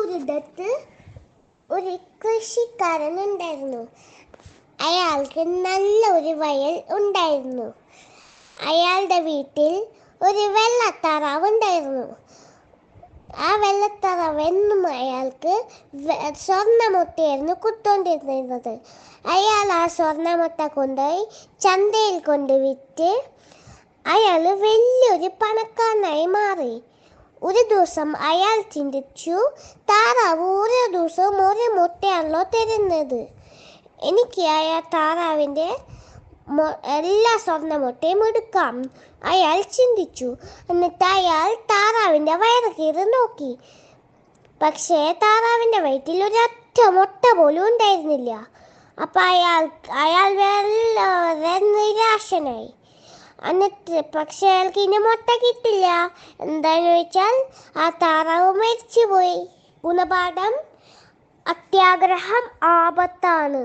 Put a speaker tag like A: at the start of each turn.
A: ഒരിടത്ത് ഒരു കൃഷിക്കാരൻ ഉണ്ടായിരുന്നു. അയാൾക്ക് നല്ല ഒരു വയൽ ഉണ്ടായിരുന്നു. അയാളുടെ വീട്ടിൽ ഒരു വെള്ളത്താറാവ് ഉണ്ടായിരുന്നു. ആ വെള്ളത്താറാവ് എന്നും അയാൾക്ക് സ്വർണ്ണമുട്ടയായിരുന്നു കുത്തോണ്ടിരുന്നത്. അയാൾ ആ സ്വർണ്ണമുട്ട കൊണ്ടുപോയി ചന്തയിൽ കൊണ്ട് വിറ്റ് അയാൾ വലിയൊരു പണക്കാരനായി മാറി. ഒരു ദിവസം അയാൾ ചിന്തിച്ചു, താറാവ് ഓരോ ദിവസവും ഓരോ മുട്ടയാണല്ലോ തരുന്നത്, എനിക്ക് ആ താറാവിൻ്റെ എല്ലാ സ്വർണ്ണമുട്ടയും എടുക്കാം. അയാൾ ചിന്തിച്ചു. എന്നിട്ട് അയാൾ താറാവിൻ്റെ വയറ് കീറി നോക്കി. പക്ഷേ താറാവിൻ്റെ വയറ്റിൽ ഒരൊറ്റ മുട്ട പോലും ഉണ്ടായിരുന്നില്ല. അപ്പം അയാൾ വളരെ നിരാശനായി. എന്നിട്ട് പക്ഷെ അയാൾക്ക് ഇനി മുട്ട കിട്ടില്ല. എന്താന്ന് വെച്ചാൽ ആ താറാവ് മരിച്ചുപോയി. ഗുണപാഠം: അത്യാഗ്രഹം ആപത്താണ്.